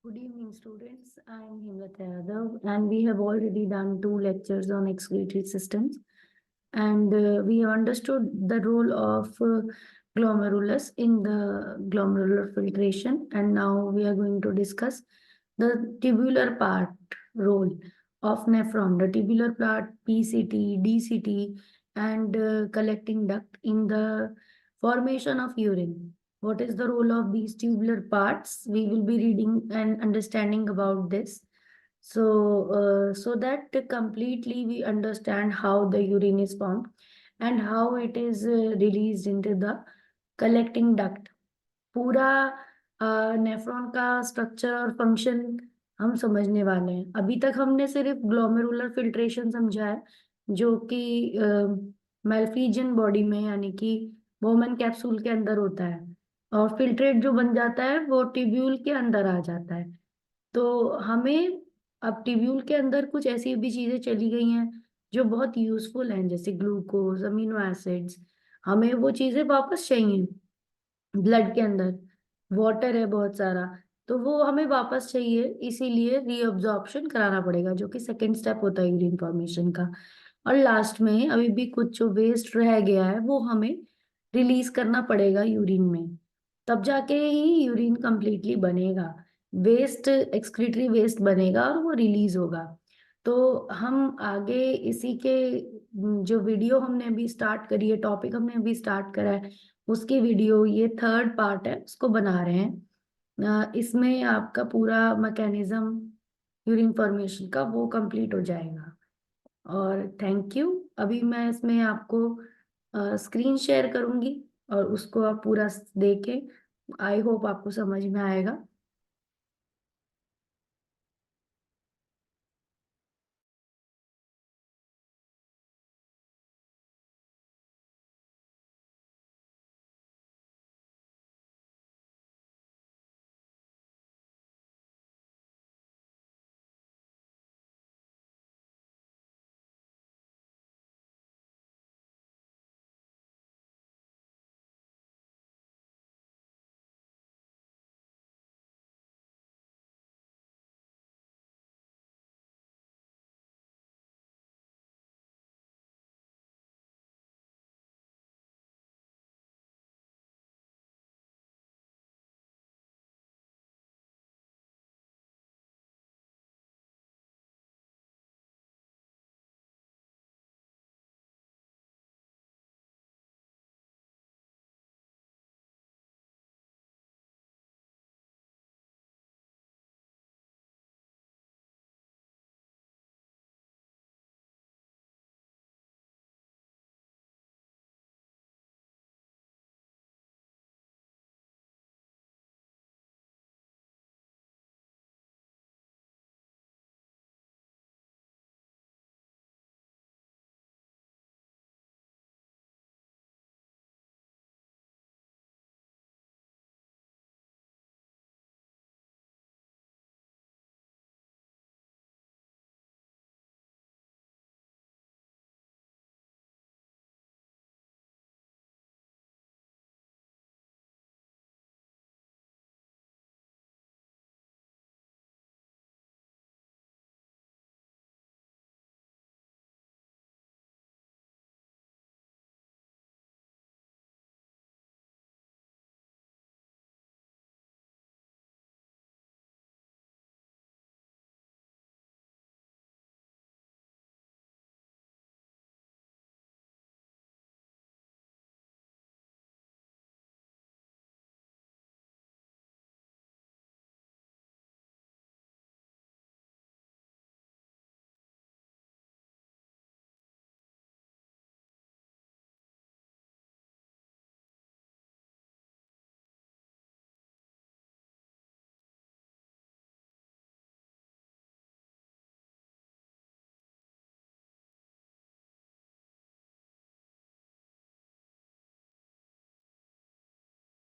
Good evening, students. I am Himlat Yadav, and we have already done two lectures on excretory systems, and we have understood the role of glomerulus in the glomerular filtration, and now we are going to discuss the tubular part role of nephron, the tubular part, PCT, DCT, and collecting duct in the formation of urine. What is the role of these tubular parts? We will be reading and understanding about this. So that completely we understand how the urine is formed and how it is released into the collecting duct. पूरा nephron का structure और function हम समझने वाले हैं। अभी तक हमने सिर्फ ग्लोमेरुलर फिल्ट्रेशन समझा है, जो कि मेल्फिजियन बॉडी में यानी कि बोमन कैप्सूल के अंदर होता है, और फिल्ट्रेट जो बन जाता है वो ट्यूब्यूल के अंदर आ जाता है। तो हमें अब ट्यूब्यूल के अंदर कुछ ऐसी भी चीजें चली गई हैं जो बहुत यूजफुल हैं, जैसे ग्लूकोज, अमीनो एसिड्स। हमें वो चीजें वापस चाहिए। ब्लड के अंदर वाटर है बहुत सारा, तो वो हमें वापस चाहिए, इसीलिए रीअब्जॉर्प्शन कराना पड़ेगा, जो कि सेकेंड स्टेप होता है यूरिन फॉर्मेशन का। और लास्ट में अभी भी कुछ जो वेस्ट रह गया है वो हमें रिलीज करना पड़ेगा यूरिन में, तब जाके ही यूरिन कंप्लीटली बनेगा। वेस्ट, एक्सक्रीटरी वेस्ट बनेगा और वो रिलीज होगा। तो हम आगे इसी के जो वीडियो हमने अभी स्टार्ट करी है, टॉपिक हमने अभी स्टार्ट करा है, उसकी वीडियो ये थर्ड पार्ट है, उसको बना रहे हैं। इसमें आपका पूरा मैकेनिज्म यूरिन फॉर्मेशन का वो कंप्लीट हो जाएगा। और थैंक यू। अभी मैं इसमें आपको स्क्रीन शेयर करूंगी और उसको आप पूरा देखें। आई होप आपको समझ में आएगा।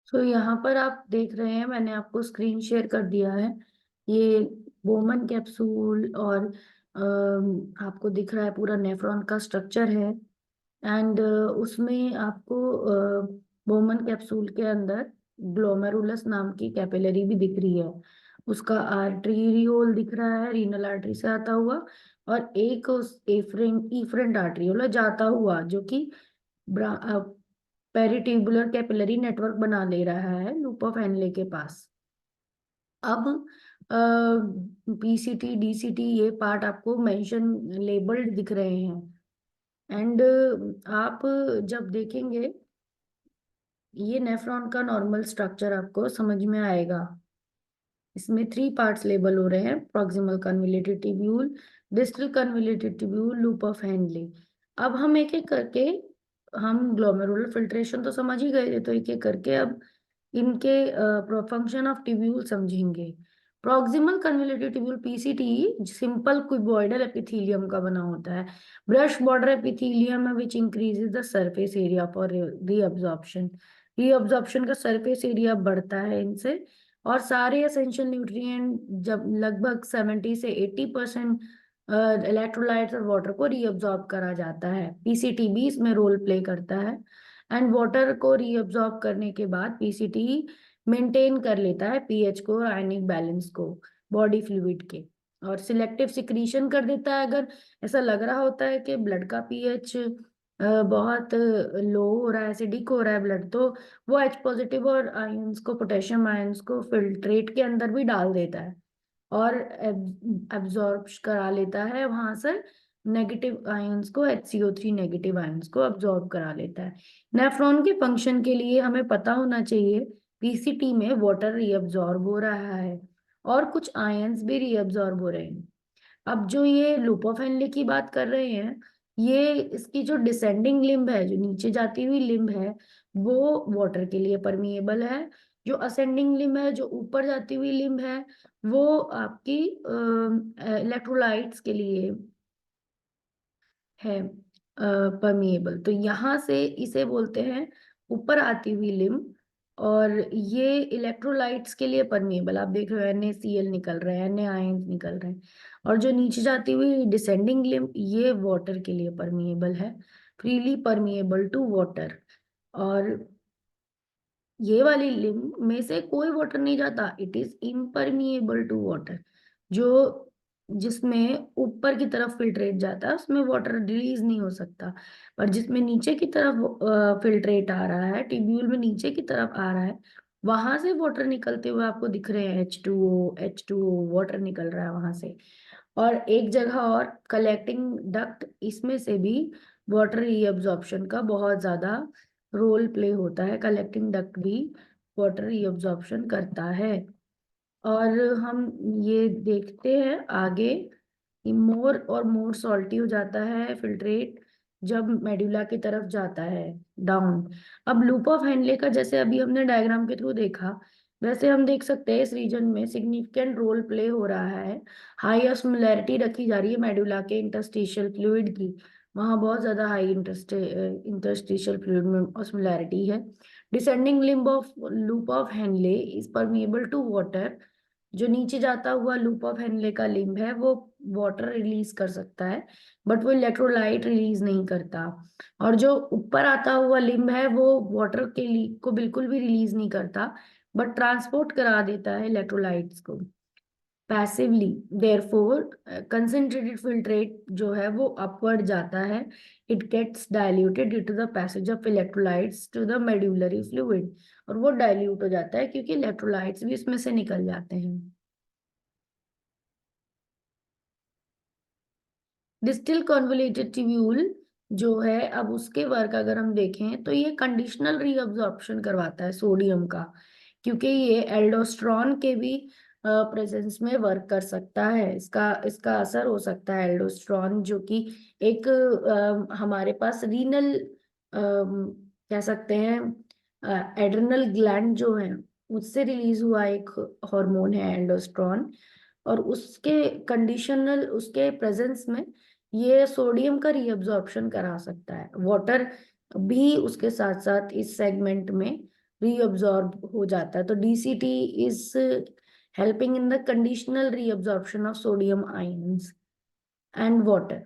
तो यहाँ पर आप देख रहे हैं, मैंने आपको स्क्रीन शेयर कर दिया है। ये बोमन कैप्सूल और आपको दिख रहा है पूरा नेफ्रॉन का स्ट्रक्चर है। एंड उसमें आपको बोमन कैप्सूल के अंदर ग्लोमेरुलस नाम की कैपिलरी भी दिख रही है। उसका आर्टरीरियोल दिख रहा है, रीनल आर्टरी से आता हुआ, और एक उस इफरेंट आर्टरीओल जाता हुआ जो कि पेरिट्यूबुलर कैपिलरी नेटवर्क बना ले रहा है लूप ऑफ हेनले के पास। अब पीसीटी डीसीटी ये पार्ट आपको मेंशन लेबल्ड दिख रहे हैं। एंड आप जब देखेंगे ये नेफ्रॉन का नॉर्मल स्ट्रक्चर आपको समझ में आएगा। इसमें 3 पार्ट्स लेबल हो रहे हैं, proximal convoluted tubule, distal convoluted tubule, loop of Henley. अब हम एक एक करके, हम ग्लोमेरुलर फिल्ट्रेशन तो समझ ही गए थे, तो एक एक करके अब इनके फंक्शन ऑफ ट्यूब्यूल समझेंगे। Proximal convoluted tubule PCT simple cuboidal epithelium का बना होता है। Brush border epithelium which increases the surface area for reabsorption. Reabsorption का सरफेस एरिया बढ़ता है इनसे, और सारे एसेंशियल न्यूट्रिएंट जब लगभग 70 से 80% इलेक्ट्रोलाइट्स और वाटर को रीअब्जॉर्ब करा जाता है। पीसीटी भी इसमें रोल प्ले करता है। एंड वाटर को रीअब्जॉर्ब करने के बाद पीसीटी मेंटेन कर लेता है पीएच को और आयनिक बैलेंस को बॉडी फ्लूइड के, और सिलेक्टिव सिक्रीशन कर देता है। अगर ऐसा लग रहा होता है कि ब्लड का पीएच बहुत लो हो रहा है, एसिडिक हो रहा है ब्लड, तो वो एच पॉजिटिव और आयंस को, पोटेशियम आयंस को फिल्ट्रेट के अंदर भी डाल देता है और एब्जॉर्ब करा लेता है वहां से नेगेटिव आयंस को, HCO3 नेगेटिव आयंस को अब्जॉर्ब करा लेता है। नेफ्रॉन के फंक्शन के लिए हमें पता होना चाहिए पीसीटी में वाटर रीअब्जॉर्ब हो रहा है और कुछ आयंस भी रीअब्जॉर्ब हो रहे हैं। अब जो ये लूप ऑफ हेनले की बात कर रहे हैं, ये इसकी जो डिसेंडिंग लिम्ब है, जो नीचे जाती हुई लिम्ब है, वो वाटर के लिए परमिएबल है। जो असेंडिंग लिम्ब है, जो ऊपर जाती हुई लिम्ब है, वो आपकी इलेक्ट्रोलाइट्स के लिए है परमिएबल। तो यहाँ से इसे बोलते हैं ऊपर आती हुई लिम्ब, और ये इलेक्ट्रोलाइट्स के लिए परमिएबल। आप देख रहे हो NaCl निकल रहे हैं, Na आयंस निकल रहे हैं। और जो नीचे जाती हुई डिसेंडिंग लिम्ब, ये वाटर के लिए परमिएबल है, फ्रीली परमिएबल टू वाटर। और ये वाली लिम्ब में से कोई वाटर नहीं जाता, it is impermeable to water. जो जिसमें ऊपर की तरफ फिल्ट्रेट जाता है उसमें वाटर रिलीज नहीं हो सकता, पर जिसमें नीचे की तरफ फिल्ट्रेट आ रहा है, ट्यूब्यूल में नीचे की तरफ आ रहा है, वहां से वाटर निकलते हुए आपको दिख रहे हैं। H2O वाटर निकल रहा है वहां से। और एक जगह और कलेक्टिंग डक्ट, इसमें से भी वाटर रीअब्जॉर्प्शन का बहुत ज्यादा रोल प्ले होता है। कलेक्टिंग डक्ट भी वाटर रीअब्जॉर्प्शन करता है। और हम ये देखते हैं आगे कि मोर और मोर सॉल्टी हो जाता है फिल्ट्रेट जब मेडुला की तरफ जाता है डाउन। अब लूप ऑफ हेनले का जैसे अभी हमने डायग्राम के थ्रू देखा, वैसे हम देख सकते हैं इस रीजन में सिग्निफिकेंट रोल प्ले हो रहा है। हाई ऑस्मोलैरिटी रखी जा रही है मेडुला के इंटरस्टिशियल फ्लूइड की, वहां बहुत ज्यादा हाई इंटरस्टिशियल फ्लूइड में ऑस्मोलैरिटी है। Descending limb of loop of Henle is permeable to water. जो नीचे जाता हुआ लूप ऑफ हेनले का लिम्ब है, वो वाटर रिलीज कर सकता है, बट वो इलेक्ट्रोलाइट रिलीज नहीं करता। और जो ऊपर आता हुआ लिम्ब है, वो वाटर के को बिल्कुल भी रिलीज नहीं करता, बट ट्रांसपोर्ट करा देता है इलेक्ट्रोलाइट्स को पैसिवली। देयरफॉर कंसंट्रेटेड फिल्ट्रेट जो है वो अपवर्ड जाता है, it gets diluted due to the passage of electrolytes to the medullary fluid. और वो डाइल्यूट हो जाता है क्योंकि इलेक्ट्रोलाइट्स भी इसमें से निकल जाते हैं। डिस्टिल कन्वोल्यूटेड ट्यूब्यूल जो है, अब उसके वर्क अगर हम देखें तो ये कंडीशनल रीअब्जॉर्प्शन करवाता है सोडियम का, क्योंकि ये एल्डोस्ट्रॉन के भी प्रेजेंस में वर्क कर सकता है। इसका इसका असर हो सकता है एल्डोस्ट्रॉन, जो कि एक हमारे पास रीनल कह सकते हैं एड्रिनल ग्लैंड जो है उससे रिलीज हुआ एक हार्मोन है एल्डोस्ट्रॉन। और उसके कंडीशनल उसके प्रेजेंस में ये सोडियम का रीअब्जॉर्प्शन करा सकता है। वाटर भी उसके साथ साथ इस सेगमेंट में रीअब्जॉर्ब हो जाता है। तो DCT is helping in the conditional reabsorption of sodium ions and water.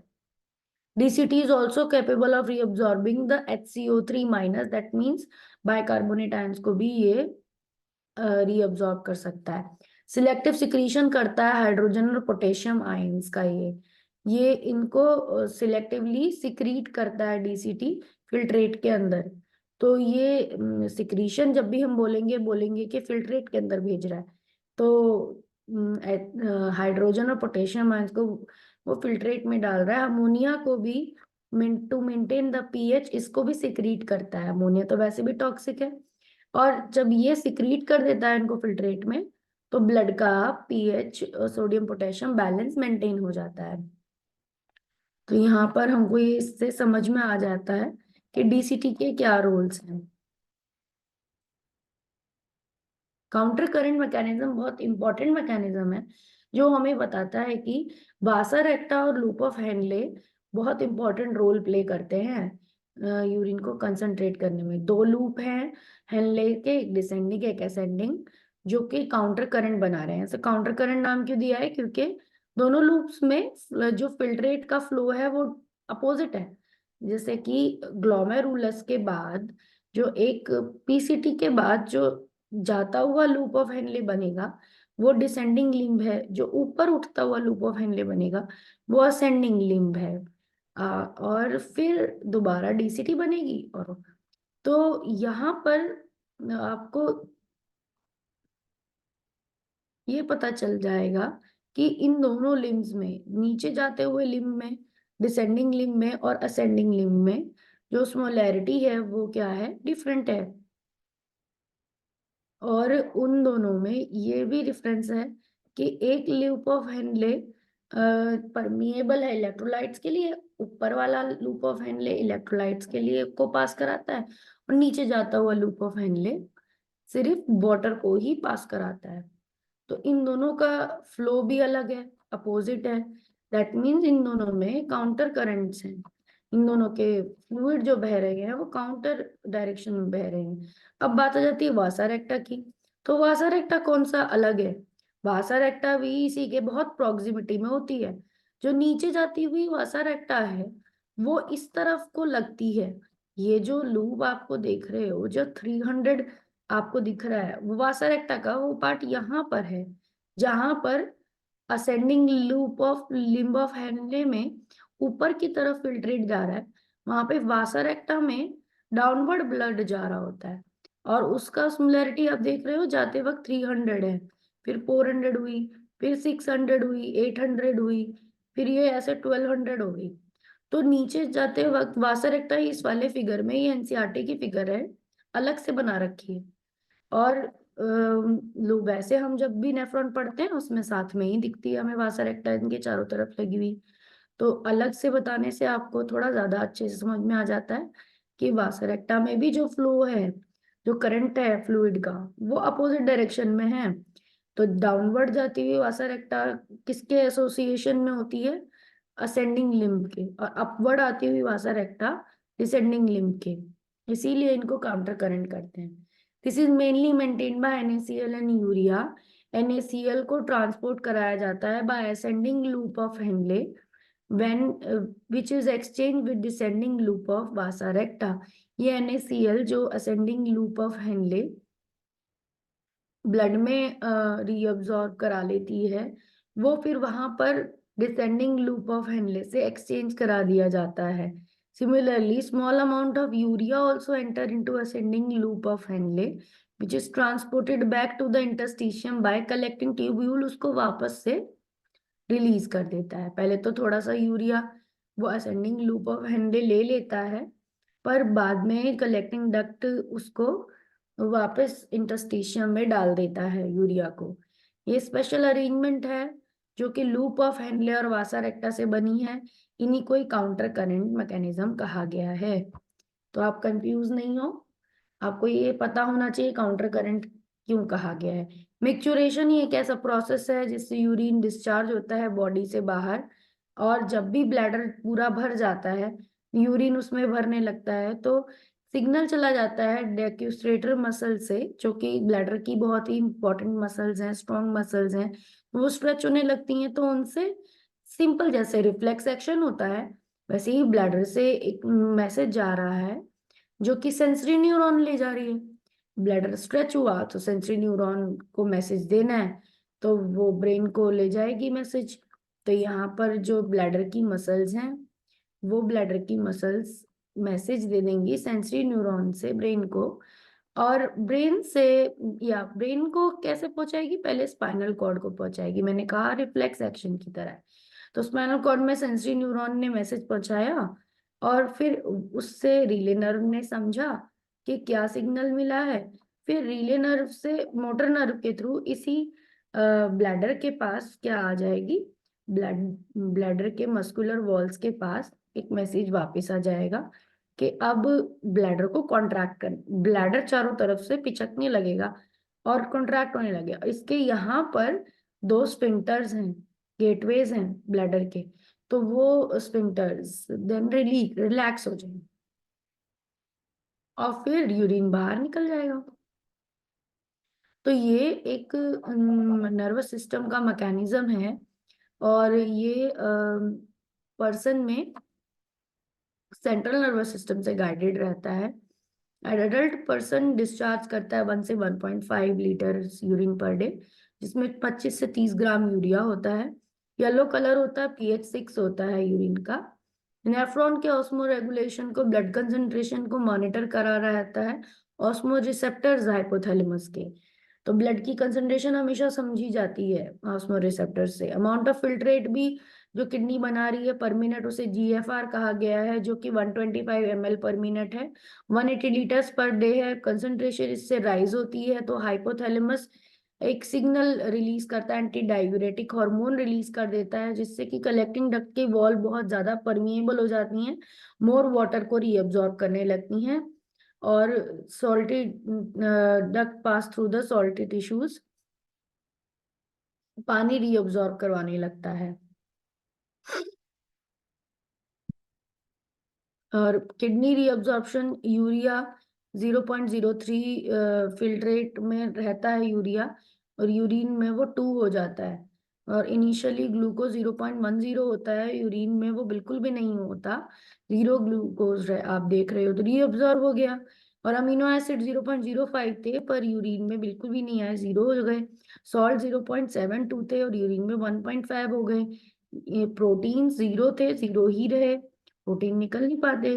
DCT is also capable of reabsorbing the HCO3 minus, that means bicarbonate ions को भी ये रीअब्जॉर्ब कर सकता है। सिलेक्टिव सिक्रीशन करता है हाइड्रोजन और पोटेशियम आयंस का। ये इनको सिलेक्टिवली सिक्रीट करता है डीसीटी फिल्ट्रेट के अंदर। तो ये सिक्रीशन जब भी हम बोलेंगे बोलेंगे कि फिल्ट्रेट के अंदर भेज रहा है, तो हाइड्रोजन और पोटेशियम आयंस को वो फिल्ट्रेट में डाल रहा है। अमोनिया को भी टू मेंटेन द पीएच इसको भी सिक्रीट करता है। अमोनिया तो वैसे भी टॉक्सिक है, और जब ये सिक्रीट कर देता है इनको फिल्ट्रेट में, तो ब्लड का pH sodium potassium balance maintain हो जाता है। तो यहाँ पर हमको ये इससे समझ में आ जाता है कि डीसीटी के क्या रोल्स हैं। काउंटर करंट मैकेनिज्म बहुत इंपॉर्टेंट मैकेनिज्म है, जो हमें बताता है कि वासर एक्टा और लूप ऑफ हेनले बहुत इंपॉर्टेंट रोल प्ले करते हैं यूरिन को कंसंट्रेट करने में। दो लूप हैं हेनले के, एक डिसेंडिंग एक असेंडिंग, जो कि काउंटर करंट बना रहे हैं। तो काउंटर करंट नाम क्यों दिया है? क्योंकि दोनों लूप्स में जो फिल्ट्रेट का फ्लो है वो अपोजिट है। जैसे कि ग्लोमेरुलस के बाद जो एक पीसीटी के बाद जो जाता हुआ लूप ऑफ हेनले बनेगा वो डिसेंडिंग लिम्ब है, जो ऊपर उठता हुआ लूप ऑफ हेनले बनेगा वो असेंडिंग लिम्ब है। और फिर दोबारा डीसीटी बनेगी। और तो यहाँ पर आपको ये पता चल जाएगा कि इन दोनों लिम्स में, नीचे जाते हुए लिम्ब में, डिसेंडिंग लिम्ब में और असेंडिंग लिम्ब में जो स्मोलैरिटी है वो क्या है? डिफरेंट है। और उन दोनों में ये भी डिफरेंस है कि एक लूप ऑफ हेनले परमिएबल है इलेक्ट्रोलाइट्स के लिए, ऊपर वाला लूप ऑफ हेनले इलेक्ट्रोलाइट्स के लिए को पास कराता है, और नीचे जाता हुआ लूप ऑफ हेनले सिर्फ वाटर को ही पास कराता है। तो इन दोनों का फ्लो भी अलग है, अपोजिट है। दैट मीन्स इन दोनों में काउंटर करंट्स हैं। इन दोनों के फ्लूइड जो बह रहे हैं वो काउंटर डायरेक्शन में बह रहे हैं। अब बात आ जाती है वासा रेक्टा की। तो वासा रेक्टा कौन सा अलग है? वासा रेक्टा भी इसी के बहुत प्रॉक्सिमिटी में होती है। जो नीचे जाती हुई वासा रेक्टा है वो इस तरफ को लगती है। ये जो लूप आपको देख रहे हो, जो 300 आपको दिख रहा है, वो वासा रेक्टा का वो पार्ट यहाँ पर है, जहां पर ascending loop of limb of Henle में ऊपर की तरफ फिल्ट्रेट जा रहा है। वहां पे वासा रेक्टा में डाउनवर्ड ब्लड जा रहा होता है, और उसका सिमिलैरिटी आप देख रहे हो, जाते वक्त 300 है, फिर 400 हुई, फिर 600 हुई, 800 हुई, फिर ये ऐसे 1200 हो गई। तो नीचे जाते वक्त वासा रेक्टा इस वाले फिगर में, ये एनसीईआरटी की फिगर है, अलग से बना रखी है। और लोग वैसे हम जब भी नेफ्रॉन पढ़ते हैं उसमें साथ में ही दिखती है हमें वासा रेक्टा इनके चारों तरफ लगी हुई। तो अलग से बताने से आपको थोड़ा ज्यादा अच्छे से समझ में आ जाता है कि वासा रेक्टा में भी जो फ्लो है, जो करंट है फ्लूइड का, वो अपोजिट डायरेक्शन में है। तो डाउनवर्ड जाती हुई वासा रेक्टा किसके एसोसिएशन में होती है? असेंडिंग लिम्ब के। और अपवर्ड आती हुई वासा रेक्टा डिसेंडिंग लिम्ब के। इसीलिए इनको काउंटर करंट करते हैं। This is mainly maintained by NaCl and urea. NaCl को ट्रांसपोर्ट कराया जाता है by ascending loop of Henle when which is exchanged with descending loop of vasa recta। ये NaCl जो ascending loop of Henle blood में reabsorb करा लेती है, वो फिर वहां पर डिसेंडिंग लूप ऑफ हेनले से एक्सचेंज करा दिया जाता है। Similarly small amount of urea also enter into ascending loop of Henle which is transported back to the interstitium by collecting tubule, उसको वापस से रिलीज कर देता है। पहले तो थोड़ा सा यूरिया वो असेंडिंग लूप ऑफ हेनले ले लेता है, पर बाद में कलेक्टिंग डक्ट उसको वापस इंटरस्टिशियम में डाल देता है यूरिया को। ये स्पेशल अरेंजमेंट है जो कि लूप ऑफ हेनले और वासा रेक्टा से बनी है। इन्हीं को ही काउंटर करंट मैकेनिज्म कहा गया है। तो आप कंफ्यूज नहीं हो, आपको ये पता होना चाहिए काउंटर करंट क्यों कहा गया है। मिक्चुरेशन ही एक ऐसा प्रोसेस है जिससे यूरिन डिस्चार्ज होता है बॉडी से बाहर, और जब भी ब्लैडर पूरा भर जाता है, यूरिन उसमें भरने लगता है, तो सिग्नल चला जाता है डेक्यूस्ट्रेटर मसल से, जो कि ब्लैडर की बहुत ही इंपॉर्टेंट मसल्स हैं, स्ट्रॉन्ग मसल्स हैं। वो स्ट्रेच होने लगती हैं, तो उनसे सिंपल जैसे रिफ्लेक्स एक्शन होता है, वैसे ही ब्लैडर से एक मैसेज जा रहा है जो कि सेंसरी न्यूरॉन ले जा रही है। ब्लैडर स्ट्रेच हुआ तो सेंसरी न्यूरॉन को मैसेज देना है, तो वो ब्रेन को ले जाएगी मैसेज। तो यहाँ पर जो ब्लैडर की मसल्स हैं, वो ब्लैडर की मसल्स मैसेज दे देंगी सेंसरी न्यूरॉन से ब्रेन को। और ब्रेन से, या ब्रेन को कैसे पहुंचाएगी, पहले स्पाइनल कॉर्ड को पहुंचाएगी, मैंने कहा रिफ्लेक्स एक्शन की तरह। तो स्पाइनल कॉर्ड में सेंसरी न्यूरॉन ने मैसेज पहुंचाया, और फिर उससे रीले नर्व ने समझा कि क्या सिग्नल मिला है। फिर रीले नर्व से मोटर नर्व के थ्रू इसी ब्लैडर के पास क्या आ जाएगी, ब्लड ब्लैडर के मस्कुलर वॉल्स के पास एक मैसेज वापस आ जाएगा कि अब ब्लैडर को कॉन्ट्रैक्ट कर, ब्लैडर चारों तरफ से पिचकने लगेगा और कॉन्ट्रैक्ट होने लगेगा। इसके यहाँ पर दो स्फिंक्टर्स हैं, गेटवेज हैं ब्लैडर के। तो वो स्फिंक्टर्स देन रिलैक्स हो जाएंगे और फिर यूरिन बाहर निकल जाएगा। तो ये एक नर्वस सिस्टम का मैकेनिज्म है, और ये पर्सन में सेंट्रल नर्वस सिस्टम से गाइडेड रहता है। एडल्ट पर्सन डिस्चार्ज करता है 1 से 1.5 लीटर यूरिन पर डे, जिसमें 25 से 30 ग्राम यूरिया होता है। येलो कलर होता है, pH 6 होता है यूरिन का। नेफ्रॉन के ऑस्मो रेगुलेशन को, ब्लड कंसंट्रेशन को मॉनिटर करा रहता है ऑस्मो रिसेप्टर्स हाइपोथैलेमस के। तो ब्लड की कंसंट्रेशन हमेशा समझी जाती है ऑस्मो रिसेप्टर से। अमाउंट ऑफ फिल्ट्रेट भी जो किडनी बना रही है पर मिनट, उसे जीएफआर कहा गया है, जो कि 125 ml पर मिनट है। 180 लीटर्स पर डे है। कंसंट्रेशन इससे राइज होती है तो हाइपोथैलेमस एक सिग्नल रिलीज करता है, एंटी डाययूरेटिक हार्मोन रिलीज कर देता है, जिससे कि कलेक्टिंग डक्ट की वॉल बहुत ज्यादा परमिएबल हो जाती हैं, मोर वाटर को रीअब्जॉर्ब करने लगती हैं, और salty duct pass through the salty tissues, पानी रीअब्जॉर्ब करवाने लगता है। और किडनी रीअब्जॉर्प्शन, यूरिया 0.03 फिल्ट्रेट में रहता है यूरिया, और यूरिन में वो 2 हो जाता है। और इनिशियली ग्लूकोज 0.10 होता है, यूरिन में वो बिल्कुल भी नहीं होता, 0 ग्लूकोज आप देख रहे हो, तो रीअब्जॉर्ब हो गया। और अमीनो एसिड 0.05 थे पर यूरिन में बिल्कुल भी नहीं आए, 0 हो गए। सॉल्ट 0.72 थे और यूरिन में 1.5 हो गए। ये प्रोटीन 0 थे, 0 ही रहे, प्रोटीन निकल नहीं पाते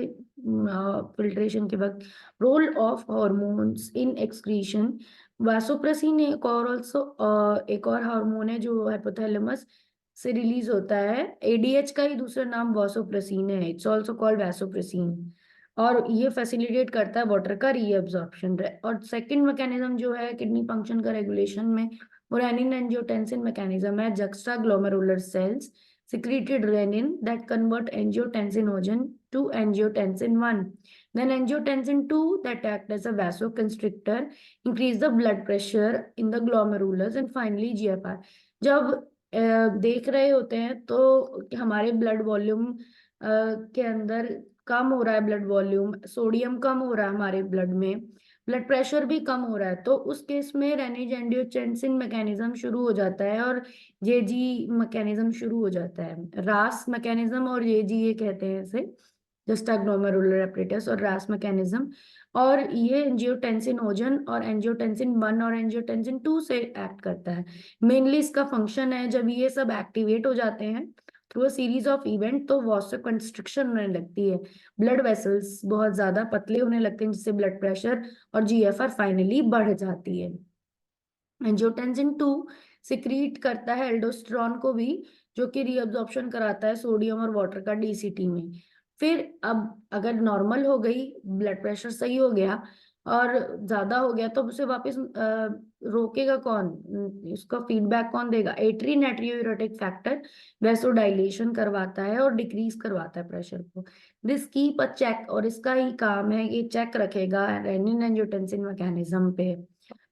फिल्ट्रेशन के वक्त। Role of hormones in excretion, vasopressin एक और ऑल्सो एक और हार्मोन है जो हाइपोथैलेमस से रिलीज होता है। एडीएच का ही दूसरा नाम वासोप्रेसिन है, इट्स ऑल्सो कॉल्ड वासोप्रेसिन। और ये फैसिलिटेट करता है वाटर का रीअब्जॉर्प्शन। और सेकंड मैकेनिज्म जो है किडनी फंक्शन का रेगुलेशन में, वो रेनिन एंजियोटेंसिन मैकेनिज्म है। Juxtaglomerular cells secreted renin that convert angiotensinogen to angiotensin 1. Then angiotensin 2 that act as a vasoconstrictor, increase the blood pressure in the glomerulus, and finally GFR. जब देख रहे होते हैं तो हमारे ब्लड वॉल्यूम के अंदर कम हो रहा है, ब्लड वॉल्यूम, सोडियम कम हो रहा है हमारे ब्लड में, ब्लड प्रेशर भी कम हो रहा है, तो उस केस में रेनिज एंजियोटेंसिन मैकेनिज्म शुरू हो जाता है और जेजी मैकेनिज्म शुरू हो जाता है। रास मैकेनिज्म और जेजी ये कहते हैं इसे, जस्टा ग्लोमेरुलर एपरेटस और रास मैकेनिज्म। और ये एंजियोटेंसिनोजन और एंजियोटेंसिन 1 और एंजियोटेंसिन 2 से एक्ट करता है। मेनली इसका फंक्शन है, जब ये सब एक्टिवेट हो जाते हैं through a series of event, तो वासोकंस्ट्रिक्शन होने लगती है, ब्लड वेसल्स बहुत ज्यादा पतले होने लगते हैं, जिससे ब्लड प्रेशर और जीएफआर फाइनली बढ़ जाती है। एंजियोटेंसिन 2 सिक्रीट करता है एल्डोस्टेरॉन को भी, जो कि रीअब्जॉर्प्शन कराता है सोडियम और वाटर का डीसीटी में। फिर अब अगर नॉर्मल हो गई, ब्लड प्रेशर सही हो गया और ज्यादा हो गया, तो उसे वापस रोकेगा कौन, उसका फीडबैक कौन देगा, एट्री नाट्रियोरेटिक फैक्टर वैसोडाइलेशन करवाता है और डिक्रीज करवाता है प्रेशर को। दिस कीप अ चेक, और इसका ही काम है कि चेक रखेगा रेनिन एंजियोटेंसिन मैकेनिज्म पे।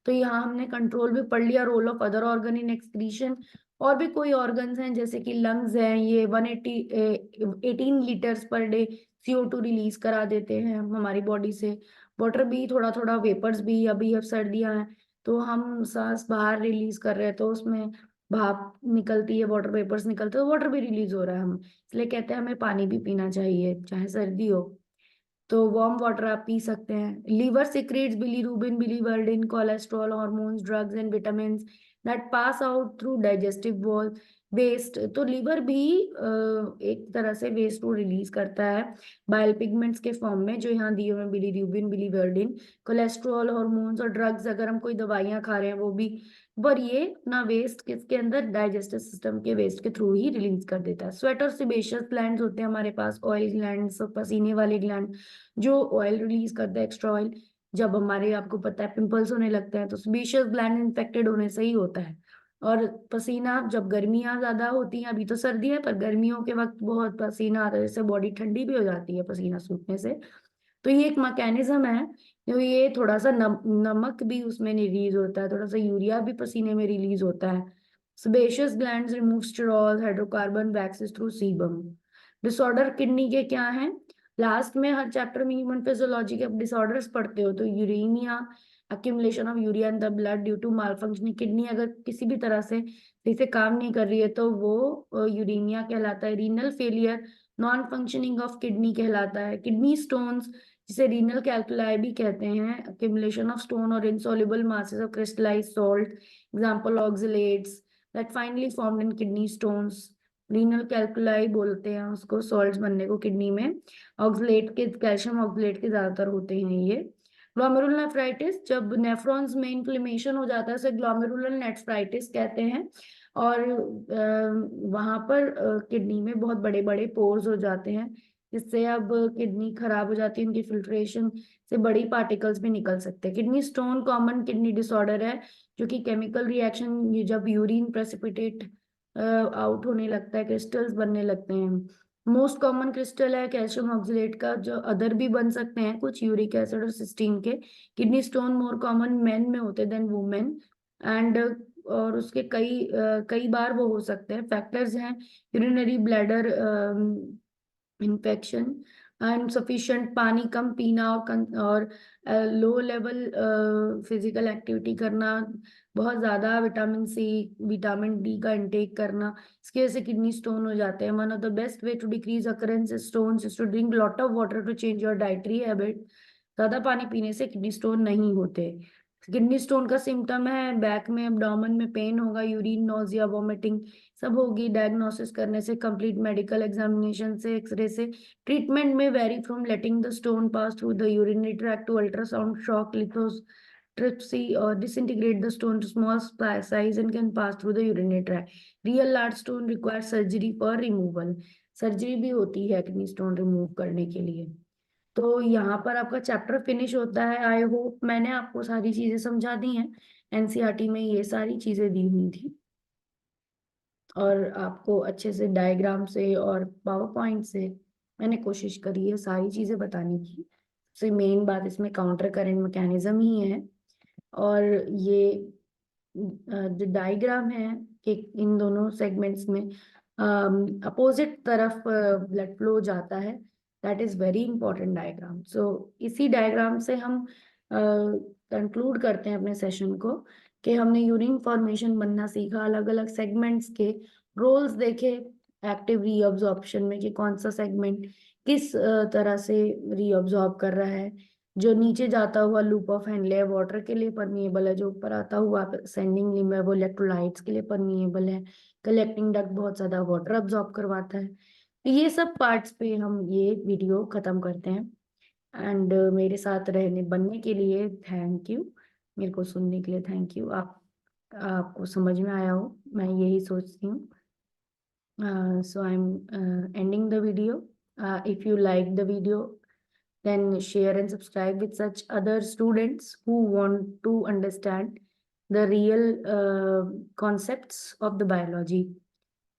तो यहाँ हमने कंट्रोल भी पढ़ लिया, role of other organ in excretion. और भी कोई ऑर्गन्स हैं जैसे कि लंग्स हैं, ये 18 litres per day CO2 release करा देते हैं हमारी बॉडी से। वाटर भी थोड़ा थोड़ा, वेपर्स भी, अभी अब सर्दियां हैं तो हम सांस बाहर रिलीज कर रहे हैं, तो उसमें भाप निकलती है, वाटर वेपर्स निकलते हैं, तो वाटर भी रिलीज हो रहा है, हम इसलिए कहते हैं हमें पानी भी पीना चाहिए चाहे सर्दी हो। तो वार्म वाटर आप पी सकते हैं। Liver secretes bilirubin, biliverdin, cholesterol, hormones, drugs and vitamins that pass out through digestive wall. Waste, तो लीवर भी एक तरह से वेस्ट को रिलीज करता है बाइल पिगमेंट्स के फॉर्म में, जो यहाँ दिए हुए हैं, बिलीरुबिन, बिलीवर्डिन, कोलेस्ट्रॉल, हॉर्मोन्स और ड्रग्स। अगर हम कोई दवाइयां खा रहे हैं वो भी, पर ये ना वेस्ट किसके अंदर, डाइजेस्टिव सिस्टम के वेस्ट के थ्रू ही रिलीज कर देता है। स्वेट और सेबेशियस ग्लैंड्स होते हैं हमारे पास, ऑयल ग्लैंड्स, पसीने वाले ग्लैंड जो ऑयल रिलीज करता है, एक्स्ट्रा ऑयल। जब हमारे, आपको पता है, पिंपल्स होने लगते हैं तो सेबेशियस ग्लैंड इन्फेक्टेड होने से ही होता है। और पसीना, जब गर्मियां ज्यादा होती हैं, अभी तो सर्दी है पर गर्मियों के वक्त बहुत पसीना आता है, जैसे बॉडी ठंडी भी हो जाती है पसीना सूखने से। तो ये एक मैकेनिज्म है, तो ये थोड़ा सा नमक भी उसमें रिलीज होता है, थोड़ा सा यूरिया भी पसीने में रिलीज होता है। Sebaceous glands remove sterol, hydrocarbon waxes through sebum. Disorder kidney के क्या हैं, लास्ट में हर चैप्टर में ह्यूमन फिजियोलॉजी के डिसऑर्डर्स पढ़ते हो, तो uremia, accumulation of urea in the blood due to malfunctioning kidney, अगर किसी भी तरह से सही से काम नहीं कर रही है तो वो यूरेमिया कहलाता है। Renal failure, non functioning of kidney कहलाता है। किडनी स्टोन्स, जिसे रीनल कैल्कुलाई भी कहते हैं, accumulation ऑफ स्टोन और insoluble masses of crystallized salt, example oxalates that finally formed in kidney stones। Renal कैल्कुलाई बोलते हैं उसको, सॉल्ट्स बनने को किडनी में, ऑक्सलेट के, कैल्शियम ऑक्सलेट के ज्यादातर होते हैं ये। ग्लोमेरुलर नेफ्राइटिस, जब नेफ्रॉन्स में इन्फ्लेमेशन हो जाता है उसे ग्लोमेरुलर नेफ्राइटिस कहते हैं। और वहां पर किडनी में बहुत बड़े बड़े पोर्स हो जाते हैं, जिससे अब किडनी खराब हो जाती है, उनकी फिल्ट्रेशन से बड़ी पार्टिकल्स भी निकल सकते हैं। Kidney stone common kidney disorder है, जो कि केमिकल रिएक्शन, जब यूरिन प्रेसिपिटेट आउट होने लगता है, क्रिस्टल्स बनने लगते हैं। मोस्ट कॉमन क्रिस्टल है कैल्शियम ऑक्सलेट का, जो अदर भी बन सकते हैं कुछ, यूरिक एसिड और सिस्टीन के। Kidney stone more common man में होते देन वुमेन, एंड और उसके कई बार वो हो सकते हैं। फैक्टर्स हैं यूरिनरी ब्लैडर इन्फेक्शन, इनसफिशिएंट पानी कम पीना, और लो लेवल फिजिकल एक्टिविटी करना, बहुत ज्यादा विटामिन सी, विटामिन डी का इंटेक करना, इसकी वजह से किडनी स्टोन हो जाते हैं। One of the best way to decrease occurrence stones is to drink lot of water, to change your dietary habit. ज्यादा पानी पीने से किडनी स्टोन नहीं होते। किडनी स्टोन का सिम्टम है बैक में, एब्डोमेन में पेन होगा, यूरिन, नोजिया, वोमिटिंग सब होगी। डायग्नोसिस करने से, कंप्लीट मेडिकल एग्जामिनेशन से, एक्सरे से। ट्रीटमेंट में vary from letting the stone pass through the urinary tract to ultrasound shock lithotripsy or disintegrate the stone to small size and can pass through the urinary tract. Real large stone requires surgery for removal. Surgery भी होती है kidney stone remove करने के लिए। तो यहाँ पर आपका चैप्टर फिनिश होता है। आई होप मैंने आपको सारी चीजें समझा दी हैं। एनसीईआरटी में ये सारी चीजें दी हुई थी, और आपको अच्छे से डायग्राम से और पावर पॉइंट से मैंने कोशिश करी है सारी चीजें बताने की। सबसे मेन बात इसमें काउंटर करंट मैकेनिज्म ही है, और ये जो डायग्राम है कि इन दोनों सेगमेंट्स में अपोजिट तरफ ब्लड फ्लो जाता है, that is very important diagram. So इसी डायग्राम से हम कंक्लूड करते हैं अपने सेशन को, कि हमने यूरिन फॉर्मेशन बनना सीखा, अलग अलग सेगमेंट्स के रोल्स देखे एक्टिव रीअब्जॉर्प्शन में, कि कौन सा सेगमेंट किस तरह से रीअब्जॉर्ब कर रहा है। जो नीचे जाता हुआ लूप ऑफ हेनले वाटर के लिए परमिएबल है, जो ऊपर आता हुआ सेंडिंग लिम्ब है वो इलेक्ट्रोलाइट्स के लिए परमिएबल है। कलेक्टिंग डक्ट बहुत ज्यादा वाटर अब्सॉर्ब करवाता है। तो ये सब पार्ट्स पे हम ये वीडियो खत्म करते हैं। एंड मेरे साथ रहने बनने के लिए थैंक यू, मेरे को सुनने के लिए थैंक यू। आपको समझ में आया हो, मैं यही सोचती हूँ। So I'm ending the video. If you like the video, then share and subscribe with such other students who want to understand the real concepts of the biology.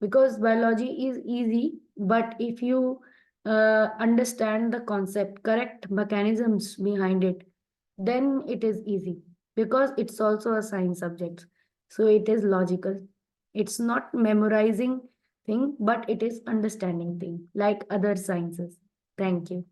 Because biology is easy, but if you understand the concept, correct mechanisms behind it, then it is easy, because it's also a science subject. So it is logical. It's not memorizing thing, but it is understanding thing like other sciences. Thank you.